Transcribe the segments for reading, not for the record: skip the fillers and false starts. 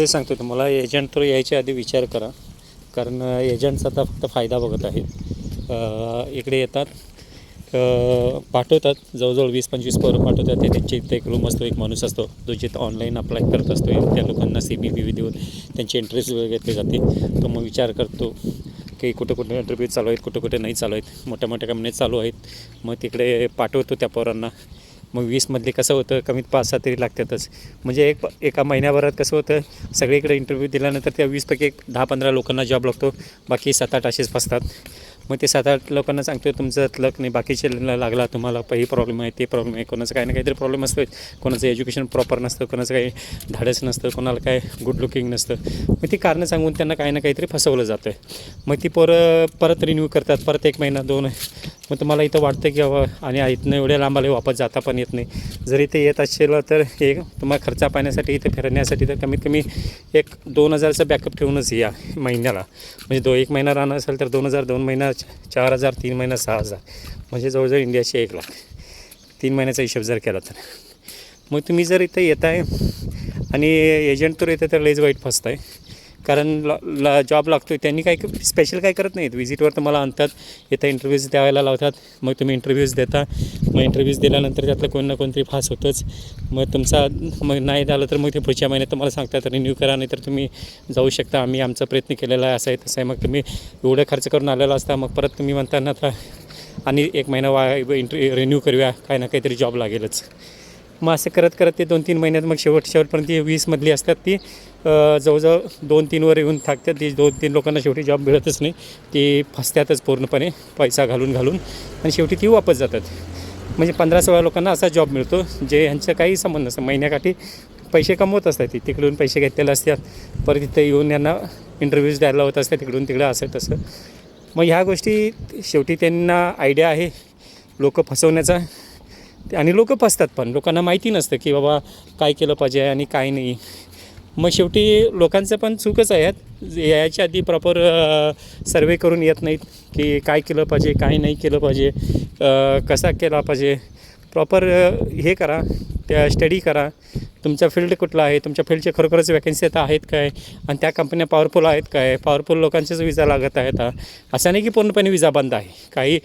ते सांगतो तुम्हाला, एजंट तर यायच्या आधी विचार करा, कारण एजंट्स आता फक्त फायदा बघत आहेत. इकडे येतात, पाठवतात, जवळजवळ 20-25 पोरं पाठवतात. ते त्यांची इथं एक रूम असतो, एक माणूस असतो जो जिथं ऑनलाईन अप्लाय करत असतो. त्या लोकांना CVV देऊन त्यांची इंटरव्ह्यू घेतली जाते. तो मग विचार करतो की कुठं कुठे इंटरव्ह्यू चालू आहेत, कुठं कुठे नाही चालू आहेत. मोठ्या मोठ्या कंपन्या चालू आहेत, मग तिकडे पाठवतो त्या पोरांना. मग 20मधले कसं होतं, कमीत 5-6 तरी लागतातच. म्हणजे एका महिन्याभरात कसं होतं, सगळीकडे इंटरव्ह्यू दिल्यानंतर त्या 20पैकी 10-15 लोकांना जॉब लागतो, बाकी 7-8 असेच फसतात. मग ते 7-8 लोकांना सांगतो तुमचं लक नाही, बाकीचे लागला, तुम्हाला काही प्रॉब्लेम आहे, ते प्रॉब्लेम आहे. कोणाचं काही ना काहीतरी प्रॉब्लेम असतो. कोणाचं एज्युकेशन प्रॉपर नसतं, कोणाचं काही धाडस नसतं, कोणाला काय गुड लुकिंग नसतं. मग ती कारणं सांगून त्यांना काही ना काहीतरी फसवलं जातं. मग ती पोरं परत रिन्यू करतात, परत 1 महिना 2. मग तुम्हाला इथं वाटतं की बाबा, आणि इथनं एवढ्या लांबाला वापस जाता पण येत नाही. जर इथे येत असेल तर हे तुम्हाला खर्चा पाहण्यासाठी, इथे फिरण्यासाठी तर कमीत कमी 1-2,000चा बॅकअप ठेवूनच या महिन्याला. म्हणजे 1 महिना राहणार असेल तर 2,000, 2 महिना 4,000, 3 महिना 6,000, म्हणजे जवळजवळ इंडियाचे 1 लाख. 3 महिन्याचा हिशोब जर केला तर. मग तुम्ही जर इथं येत आहे आणि एजंट तर येतं तर लईच वाईट फसत आहे. कारण जॉब लागतो आहे, त्यांनी काही स्पेशल काय करत नाहीत. विजिटवर तुम्हाला आणतात, इथं इंटरव्ह्यूज द्यायला लावतात. मग तुम्ही इंटरव्ह्यूज देता. मग इंटरव्ह्यूज दिल्यानंतर त्यातलं कोणी ना कोणतरी पास होतंच. मग तुमचा मग नाही झालं तर मग ते पुढच्या महिन्यात तुम्हाला सांगतात रिन्यू करा, नाही तर तुम्ही जाऊ शकता, आम्ही आमचा प्रयत्न केलेला आहे, असं आहे तसं आहे. मग तुम्ही एवढं खर्च करून आलेला असता, मग परत तुम्ही म्हणता ना आता आणि 1 महिना रिन्यू करूया, काही ना काहीतरी जॉब लागेलच. मग असं करत करत ते 2-3 महिन्यात मग शेवटपर्यंत ती 20मधली असतात, ती जवळजवळ 2-3वर येऊन थाकतात. ती 2-3 लोकांना शेवटी जॉब मिळतच नाही, ती फसतातच पूर्णपणे पैसा घालून आणि शेवटी ती वापस जातात. म्हणजे 15-16 लोकांना असा जॉब मिळतो जे यांचं काही संबंध नसतं. महिन्याकाठी पैसे कमवत असतात, ती तिकडून पैसे घेतलेले असतात, परत इथं येऊन यांना इंटरव्ह्यूज द्यायला होत असतात, तिकडून तिकडं असं तसं. मग ह्या गोष्टी शेवटी त्यांना आयडिया आहे लोक फसवण्याचा, आणि लोक फसतात पण. लोकांना माहिती नसतं की बाबा काय केलं पाहिजे आणि काय नाही. मग शेवटी लोकांचं पण चूकच आहे. याच्या आधी प्रॉपर सर्वे करून येत नाहीत की काय केलं पाहिजे, काय नाही केलं पाहिजे, कसा केला पाहिजे. प्रॉपर हे करा, त्या स्टडी करा, तुमचा फील्ड कुठला आहे, तुमच्या फील्डचे खरोखरच वॅकन्सी आता आहेत काय, आणि त्या कंपन्या पॉवरफुल आहेत काय. पॉवरफुल लोकांचेच विजा लागत आहेत. असं नाही की पूर्णपणे विजा बंद आहे, काही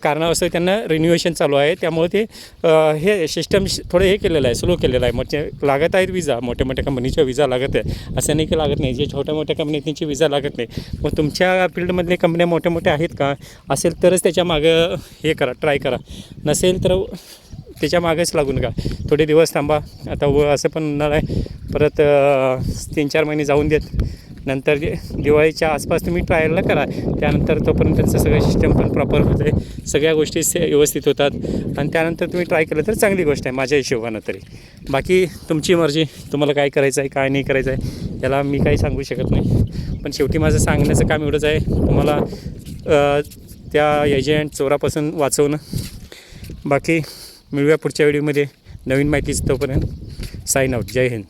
कारणावस्तव त्यांना रिन्युएशन चालू आहे. त्यामुळे ते हे सिस्टम थोडं हे केलेलं आहे, स्लो केलेलं आहे. म्हणजे लागत आहेत विजा, मोठ्या मोठ्या कंपनीच्या विजा लागत आहे. असं नाही की लागत नाही. जे छोट्या मोठ्या कंपनी त्यांची विजा लागत नाही. मग तुमच्या फील्डमधले कंपन्या मोठ्या मोठ्या आहेत का, असेल तरच त्याच्या मागं हे करा, ट्राय करा. नसेल तर त्याच्या मागेच लागू नका, थोडे दिवस थांबा. आता असं पण होणार आहे, परत 3-4 महिने जाऊन देत, नंतर दिवाळीच्या आसपास तुम्ही ट्रायलला करा. त्यानंतर तोपर्यंत त्यांचं सगळं सिस्टम पण प्रॉपर होतं आहे, सगळ्या गोष्टी व्यवस्थित होतात, आणि त्यानंतर तुम्ही ट्राय केलं तर चांगली गोष्ट आहे माझ्या हिशोबानं तरी. बाकी तुमची मर्जी, तुम्हाला काय करायचं आहे काय नाही करायचं आहे याला मी काही सांगू शकत नाही. पण शेवटी माझं सांगण्याचं काम एवढंच आहे, तुम्हाला त्या एजंट चोरापासून वाचवणं. बाकी मिळूया पुढच्या व्हिडिओमध्ये नवीन माहितीच. तोपर्यंत साइन आउट. जय हिंद.